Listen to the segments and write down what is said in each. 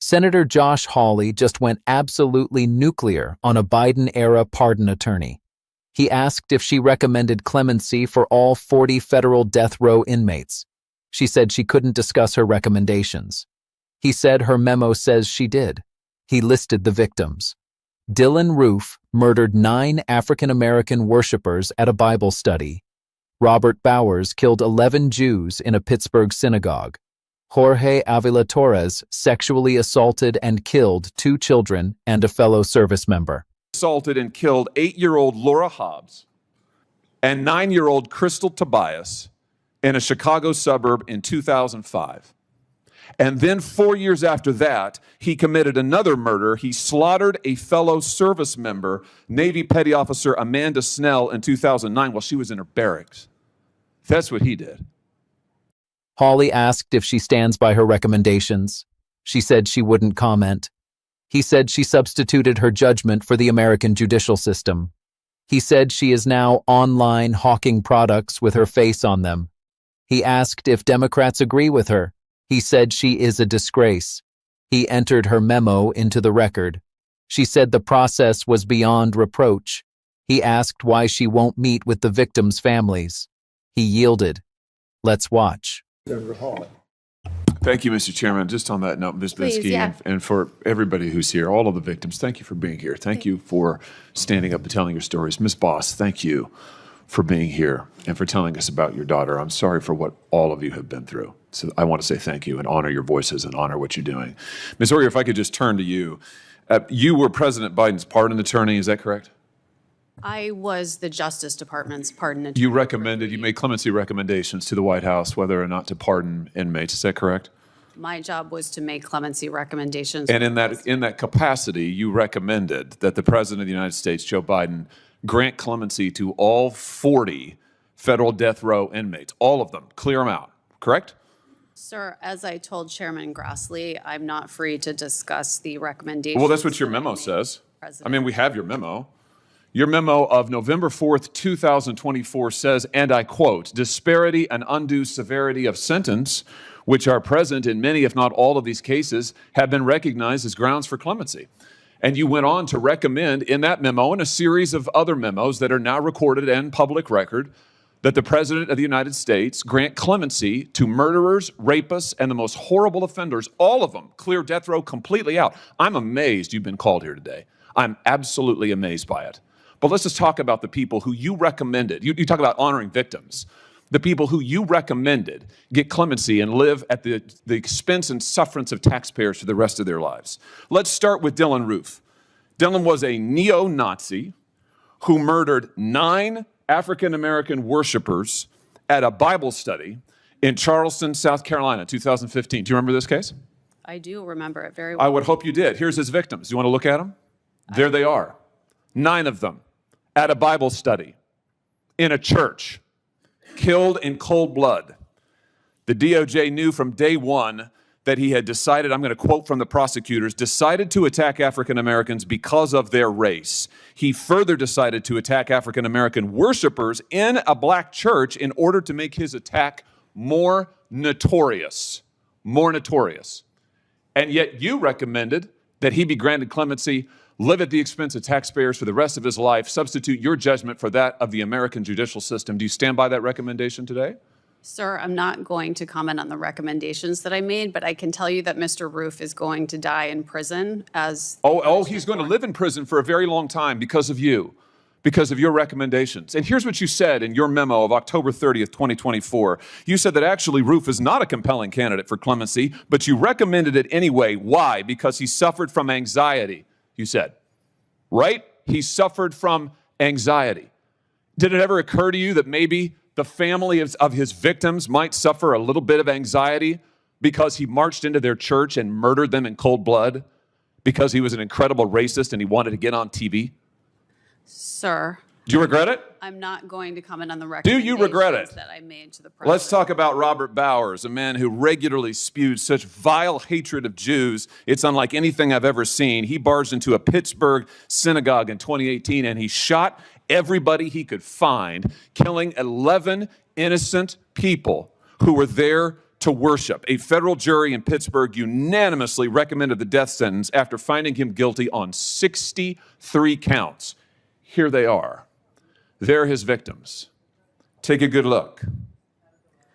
Senator Josh Hawley just went absolutely nuclear on a Biden-era pardon attorney. He asked if she recommended clemency for all 40 federal death row inmates. She said she couldn't discuss her recommendations. He said her memo says she did. He listed the victims. Dylann Roof murdered 9 African-American worshipers at a Bible study. Robert Bowers killed 11 Jews in a Pittsburgh synagogue. Jorge Avila Torres sexually assaulted and killed 2 children and a fellow service member. Assaulted and killed 8-year-old Laura Hobbs and 9-year-old Crystal Tobias in a Chicago suburb in 2005. And then 4 years after that, he committed another murder. He slaughtered a fellow service member, Navy Petty Officer Amanda Snell, in 2009 while she was in her barracks. That's what he did. Hawley asked if she stands by her recommendations. She said she wouldn't comment. He said she substituted her judgment for the American judicial system. He said she is now online hawking products with her face on them. He asked if Democrats agree with her. He said she is a disgrace. He entered her memo into the record. She said the process was beyond reproach. He asked why she won't meet with the victims' families. He yielded. Let's watch. Thank you, Mr. Chairman. Just on that note, Ms. Binsky, and for everybody who's here, all of the victims, thank you for being here. Thank you for standing up and telling your stories. Ms. Boss, thank you for being here and for telling us about your daughter. I'm sorry for what all of you have been through. So I want to say thank you and honor your voices and honor what you're doing. Ms. Oyer, if I could just turn to you. You were President Biden's pardon attorney, is that correct? I was the Justice Department's pardon attorney. You made clemency recommendations to the White House whether or not to pardon inmates, is that correct? My job was to make clemency recommendations. And in that capacity, you recommended that the President of the United States, Joe Biden, grant clemency to all 40 federal death row inmates, all of them, clear them out, correct? Sir, as I told Chairman Grassley, I'm not free to discuss the recommendations. Well, that's what your memo says. I mean, we have your memo. Your memo of November 4th, 2024 says, and I quote, disparity and undue severity of sentence, which are present in many, if not all of these cases, have been recognized as grounds for clemency. And you went on to recommend in that memo and a series of other memos that are now recorded and public record that the President of the United States grant clemency to murderers, rapists, and the most horrible offenders, all of them, clear death row completely out. I'm amazed you've been called here today. I'm absolutely amazed by it. But let's just talk about the people who you recommended. You talk about honoring victims. The people who you recommended get clemency and live at the expense and sufferance of taxpayers for the rest of their lives. Let's start with Dylann Roof. Dylann was a neo-Nazi who murdered 9 African-American worshipers at a Bible study in Charleston, South Carolina, 2015. Do you remember this case? I do remember it very well. I would hope you did. Here's his victims. You want to look at them? There they are. 9 of them at a Bible study in a church, killed in cold blood. The DOJ knew from day one that he had decided, I'm going to quote from the prosecutors, decided to attack African Americans because of their race. He further decided to attack African American worshipers in a black church in order to make his attack more notorious. More notorious. And yet you recommended that he be granted clemency, live at the expense of taxpayers for the rest of his life, substitute your judgment for that of the American judicial system. Do you stand by that recommendation today? Sir, I'm not going to comment on the recommendations that I made, but I can tell you that Mr. Roof is going to die in prison as... He's going to live in prison for a very long time because of you, because of your recommendations. And here's what you said in your memo of October 30th, 2024. You said that actually Roof is not a compelling candidate for clemency, but you recommended it anyway. Why? Because he suffered from anxiety, you said. Right? He suffered from anxiety. Did it ever occur to you that maybe the family of his victims might suffer a little bit of anxiety because he marched into their church and murdered them in cold blood because he was an incredible racist and he wanted to get on TV? Sir. Do you regret it? I'm not going to comment on the recommendations Do you regret it? that I made to the president. Let's talk about Robert Bowers, a man who regularly spewed such vile hatred of Jews. It's unlike anything I've ever seen. He barged into a Pittsburgh synagogue in 2018 and he shot everybody he could find, killing 11 innocent people who were there to worship. A federal jury in Pittsburgh unanimously recommended the death sentence after finding him guilty on 63 counts. Here they are. They're his victims. Take a good look.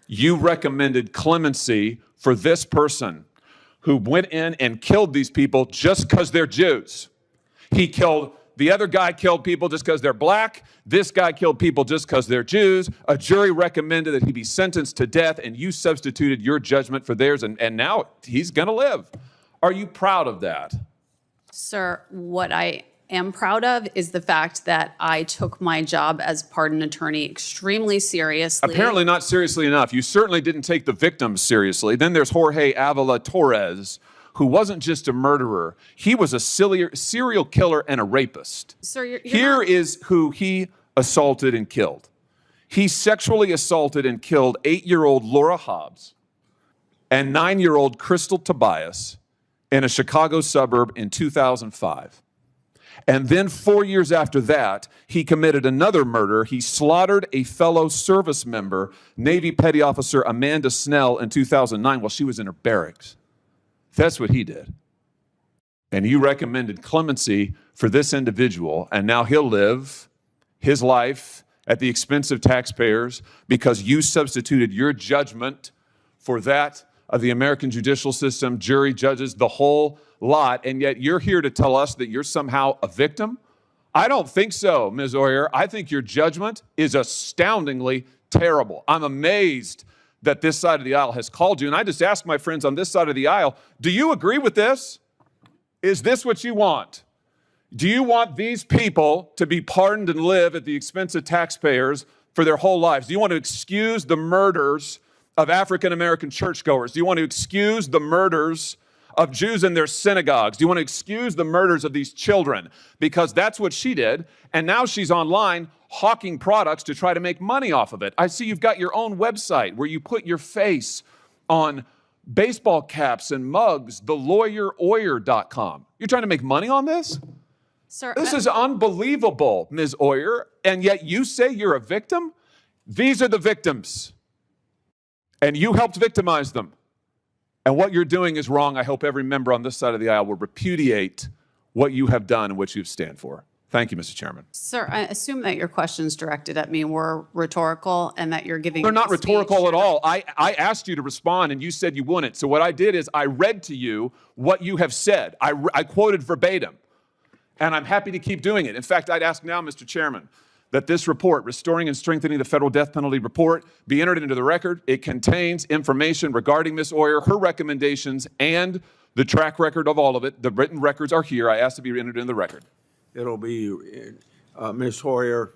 You recommended clemency for this person who went in and killed these people just because they're Jews. The other guy killed people just because they're black. This guy killed people just because they're Jews. A jury recommended that he be sentenced to death, and you substituted your judgment for theirs, and now he's going to live. Are you proud of that? Sir, what I am proud of is the fact that I took my job as pardon attorney extremely seriously. Apparently not seriously enough. You certainly didn't take the victims seriously. Then there's Jorge Avila Torres, who wasn't just a murderer. He was a serial killer and a rapist. Sir, Here is who he assaulted and killed. He sexually assaulted and killed 8-year-old Laura Hobbs and 9-year-old Crystal Tobias in a Chicago suburb in 2005. And then 4 years after that, he committed another murder. He slaughtered a fellow service member, Navy Petty Officer Amanda Snell, in 2009 while she was in her barracks. That's what he did. And you recommended clemency for this individual, and now he'll live his life at the expense of taxpayers because you substituted your judgment for that of the American judicial system, jury, judges, the whole lot, and yet you're here to tell us that you're somehow a victim? I don't think so, Ms. Oyer. I think your judgment is astoundingly terrible. I'm amazed that this side of the aisle has called you, and I just ask my friends on this side of the aisle, do you agree with this? Is this what you want? Do you want these people to be pardoned and live at the expense of taxpayers for their whole lives? Do you want to excuse the murders of African-American churchgoers? Do you want to excuse the murders of Jews in their synagogues? Do you want to excuse the murders of these children? Because that's what she did, and now she's online hawking products to try to make money off of it. I see you've got your own website where you put your face on baseball caps and mugs, thelawyeroyer.com. You're trying to make money on this? Sir, This is unbelievable, Ms. Oyer, and yet you say you're a victim? These are the victims, and you helped victimize them. And what you're doing is wrong. I hope every member on this side of the aisle will repudiate what you have done and what you stand for. Thank you, Mr. Chairman. Sir, I assume that your questions directed at me were rhetorical and that you're giving They're not a speech. rhetorical at all. I asked you to respond, and you said you wouldn't. So what I did is I read to you what you have said. I quoted verbatim, and I'm happy to keep doing it. In fact, I'd ask now, Mr. Chairman, that this report, Restoring and Strengthening the Federal Death Penalty Report, be entered into the record. It contains information regarding Ms. Oyer, her recommendations, and the track record of all of it. The written records are here. I asked to be entered into the record. It'll be, Ms. Hoyer,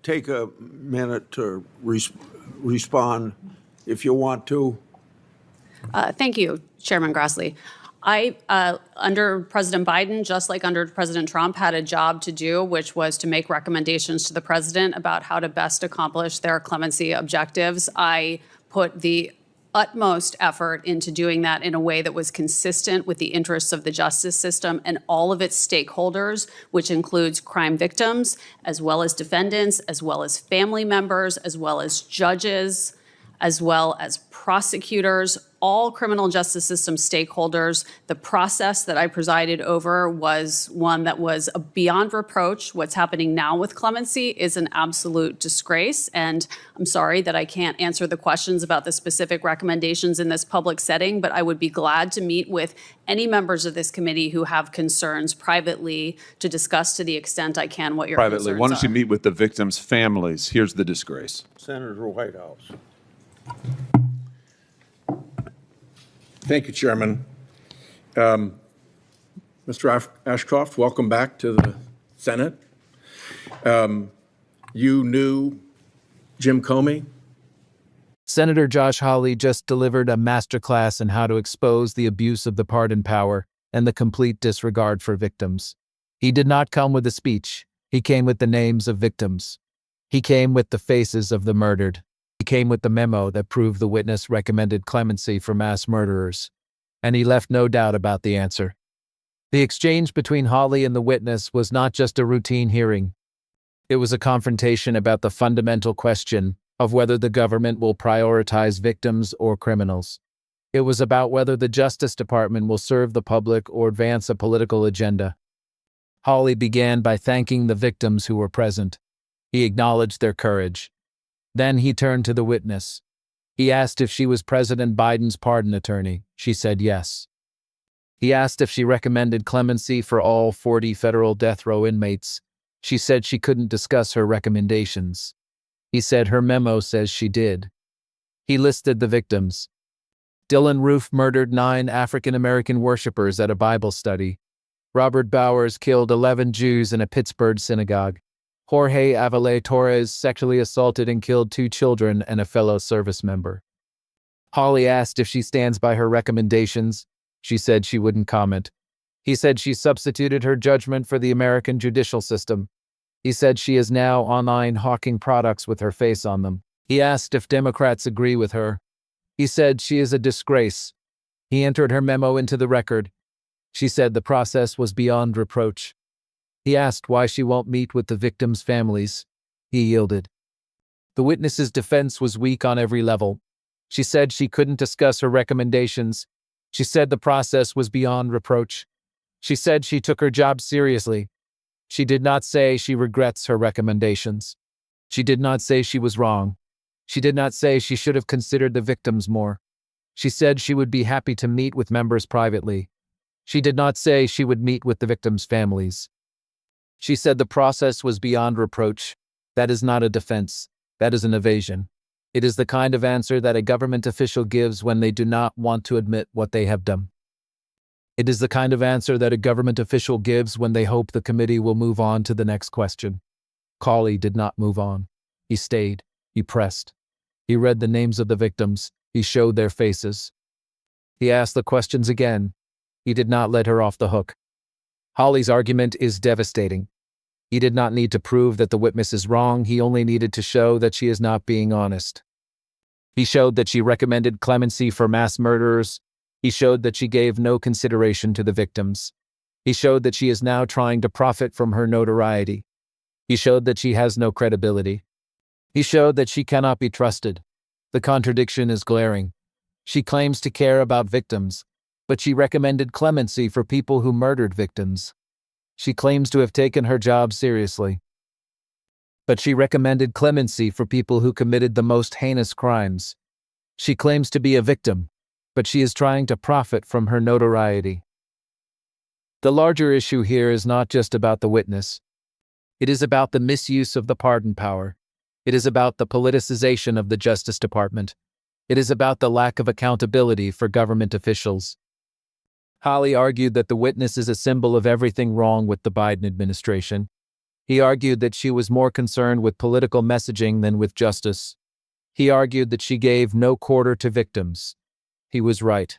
take a minute to respond if you want to. Thank you, Chairman Grassley. Under President Biden, just like under President Trump, had a job to do, which was to make recommendations to the president about how to best accomplish their clemency objectives. I put the utmost effort into doing that in a way that was consistent with the interests of the justice system and all of its stakeholders, which includes crime victims, as well as defendants, as well as family members, as well as judges, as well as prosecutors, all criminal justice system stakeholders. The process that I presided over was one that was beyond reproach. What's happening now with clemency is an absolute disgrace, and I'm sorry that I can't answer the questions about the specific recommendations in this public setting, but I would be glad to meet with any members of this committee who have concerns privately to discuss to the extent I can what your Privately, concerns why don't you are. meet with the victims' families? Here's the disgrace. Senator Whitehouse. Thank you, Chairman. Mr. Ashcroft, welcome back to the Senate. You knew Jim Comey? Senator Josh Hawley just delivered a masterclass in how to expose the abuse of the pardon power and the complete disregard for victims. He did not come with a speech. He came with the names of victims. He came with the faces of the murdered. He came with the memo that proved the witness recommended clemency for mass murderers. And he left no doubt about the answer. The exchange between Hawley and the witness was not just a routine hearing. It was a confrontation about the fundamental question, of whether the government will prioritize victims or criminals. It was about whether the Justice Department will serve the public or advance a political agenda. Hawley began by thanking the victims who were present. He acknowledged their courage. Then he turned to the witness. He asked if she was President Biden's pardon attorney. She said yes. He asked if she recommended clemency for all 40 federal death row inmates. She said she couldn't discuss her recommendations. He said her memo says she did. He listed the victims. Dylann Roof murdered 9 African-American worshipers at a Bible study. Robert Bowers killed 11 Jews in a Pittsburgh synagogue. Jorge Avila Torres sexually assaulted and killed 2 children and a fellow service member. Hawley asked if she stands by her recommendations. She said she wouldn't comment. He said she substituted her judgment for the American judicial system. He said she is now online hawking products with her face on them. He asked if Democrats agree with her. He said she is a disgrace. He entered her memo into the record. She said the process was beyond reproach. He asked why she won't meet with the victims' families. He yielded. The witness's defense was weak on every level. She said she couldn't discuss her recommendations. She said the process was beyond reproach. She said she took her job seriously. She did not say she regrets her recommendations. She did not say she was wrong. She did not say she should have considered the victims more. She said she would be happy to meet with members privately. She did not say she would meet with the victims' families. She said the process was beyond reproach. That is not a defense. That is an evasion. It is the kind of answer that a government official gives when they do not want to admit what they have done. It is the kind of answer that a government official gives when they hope the committee will move on to the next question. Hawley did not move on. He stayed. He pressed. He read the names of the victims. He showed their faces. He asked the questions again. He did not let her off the hook. Hawley's argument is devastating. He did not need to prove that the witness is wrong. He only needed to show that she is not being honest. He showed that she recommended clemency for mass murderers. He showed that she gave no consideration to the victims. He showed that she is now trying to profit from her notoriety. He showed that she has no credibility. He showed that she cannot be trusted. The contradiction is glaring. She claims to care about victims, but she recommended clemency for people who murdered victims. She claims to have taken her job seriously, but she recommended clemency for people who committed the most heinous crimes. She claims to be a victim, but she is trying to profit from her notoriety. The larger issue here is not just about the witness. It is about the misuse of the pardon power. It is about the politicization of the Justice Department. It is about the lack of accountability for government officials. Hawley argued that the witness is a symbol of everything wrong with the Biden administration. He argued that she was more concerned with political messaging than with justice. He argued that she gave no quarter to victims. He was right.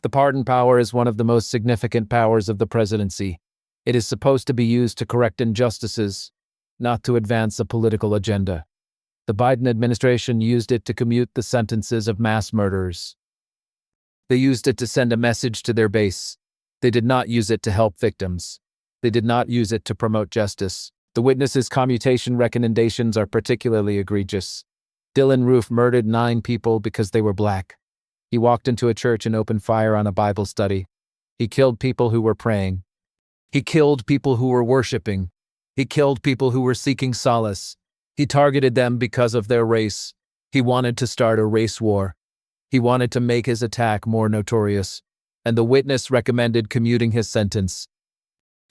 The pardon power is one of the most significant powers of the presidency. It is supposed to be used to correct injustices, not to advance a political agenda. The Biden administration used it to commute the sentences of mass murderers. They used it to send a message to their base. They did not use it to help victims. They did not use it to promote justice. The witness's commutation recommendations are particularly egregious. Dylann Roof murdered 9 people because they were black. He walked into a church and opened fire on a Bible study. He killed people who were praying. He killed people who were worshiping. He killed people who were seeking solace. He targeted them because of their race. He wanted to start a race war. He wanted to make his attack more notorious, and the witness recommended commuting his sentence.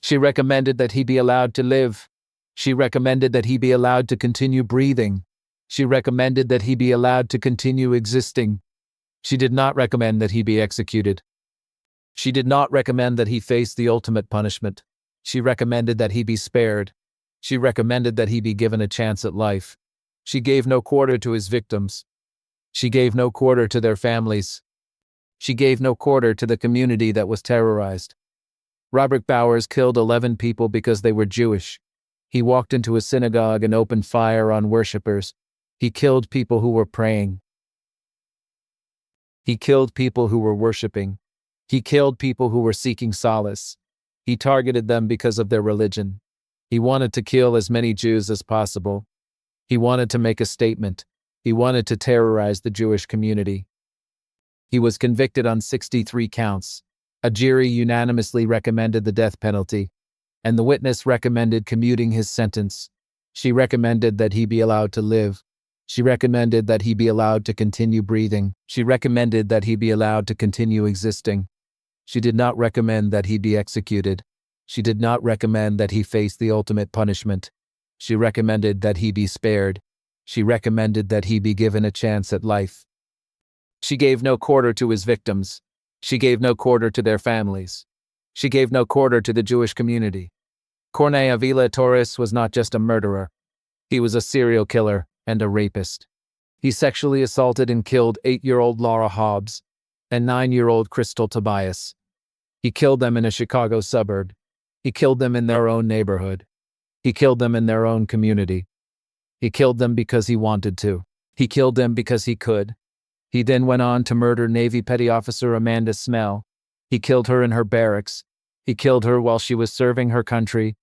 She recommended that he be allowed to live. She recommended that he be allowed to continue breathing. She recommended that he be allowed to continue existing. She did not recommend that he be executed. She did not recommend that he face the ultimate punishment. She recommended that he be spared. She recommended that he be given a chance at life. She gave no quarter to his victims. She gave no quarter to their families. She gave no quarter to the community that was terrorized. Robert Bowers killed 11 people because they were Jewish. He walked into a synagogue and opened fire on worshipers. He killed people who were praying. He killed people who were worshiping. He killed people who were seeking solace. He targeted them because of their religion. He wanted to kill as many Jews as possible. He wanted to make a statement. He wanted to terrorize the Jewish community. He was convicted on 63 counts. A jury unanimously recommended the death penalty, and the witness recommended commuting his sentence. She recommended that he be allowed to live. She recommended that he be allowed to continue breathing. She recommended that he be allowed to continue existing. She did not recommend that he be executed. She did not recommend that he face the ultimate punishment. She recommended that he be spared. She recommended that he be given a chance at life. She gave no quarter to his victims. She gave no quarter to their families. She gave no quarter to the Jewish community. Cornea Avila Torres was not just a murderer. He was a serial killer and a rapist. He sexually assaulted and killed 8-year-old Laura Hobbs and 9-year-old Crystal Tobias. He killed them in a Chicago suburb. He killed them in their own neighborhood. He killed them in their own community. He killed them because he wanted to. He killed them because he could. He then went on to murder Navy Petty Officer Amanda Smell. He killed her in her barracks. He killed her while she was serving her country.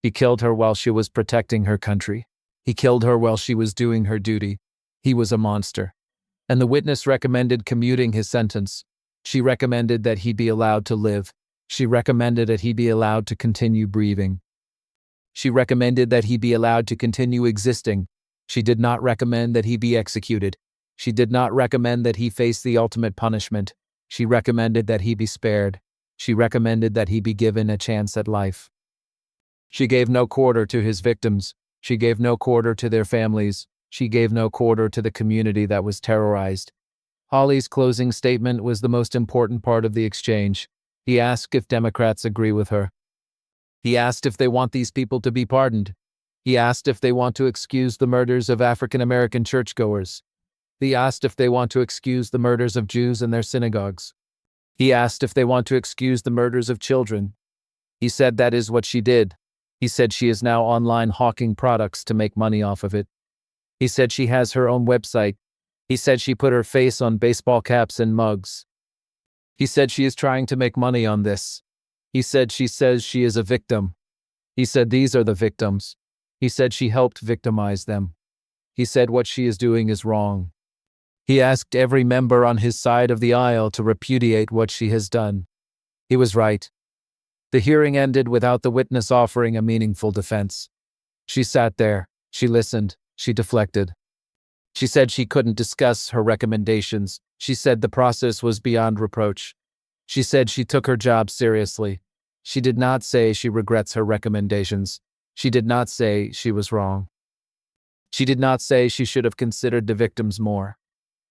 He killed her while she was protecting her country. He killed her while she was doing her duty. He was a monster. And the witness recommended commuting his sentence. She recommended that he be allowed to live. She recommended that he be allowed to continue breathing. She recommended that he be allowed to continue existing. She did not recommend that he be executed. She did not recommend that he face the ultimate punishment. She recommended that he be spared. She recommended that he be given a chance at life. She gave no quarter to his victims. She gave no quarter to their families. She gave no quarter to the community that was terrorized. Hawley's closing statement was the most important part of the exchange. He asked if Democrats agree with her. He asked if they want these people to be pardoned. He asked if they want to excuse the murders of African American churchgoers. He asked if they want to excuse the murders of Jews in their synagogues. He asked if they want to excuse the murders of children. He said that is what she did. He said she is now online hawking products to make money off of it. He said she has her own website. He said she put her face on baseball caps and mugs. He said she is trying to make money on this. He said she says she is a victim. He said these are the victims. He said she helped victimize them. He said what she is doing is wrong. He asked every member on his side of the aisle to repudiate what she has done. He was right. The hearing ended without the witness offering a meaningful defense. She sat there. She listened. She deflected. She said she couldn't discuss her recommendations. She said the process was beyond reproach. She said she took her job seriously. She did not say she regrets her recommendations. She did not say she was wrong. She did not say she should have considered the victims more.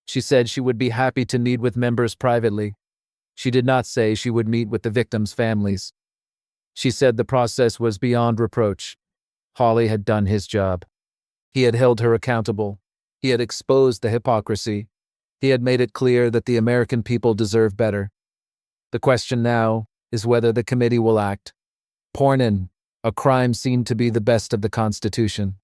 She said she would be happy to meet with members privately. She did not say she would meet with the victims' families. She said the process was beyond reproach. Hawley had done his job. He had held her accountable. He had exposed the hypocrisy. He had made it clear that the American people deserve better. The question now is whether the committee will act. Porn in a crime seemed to be the best of the Constitution.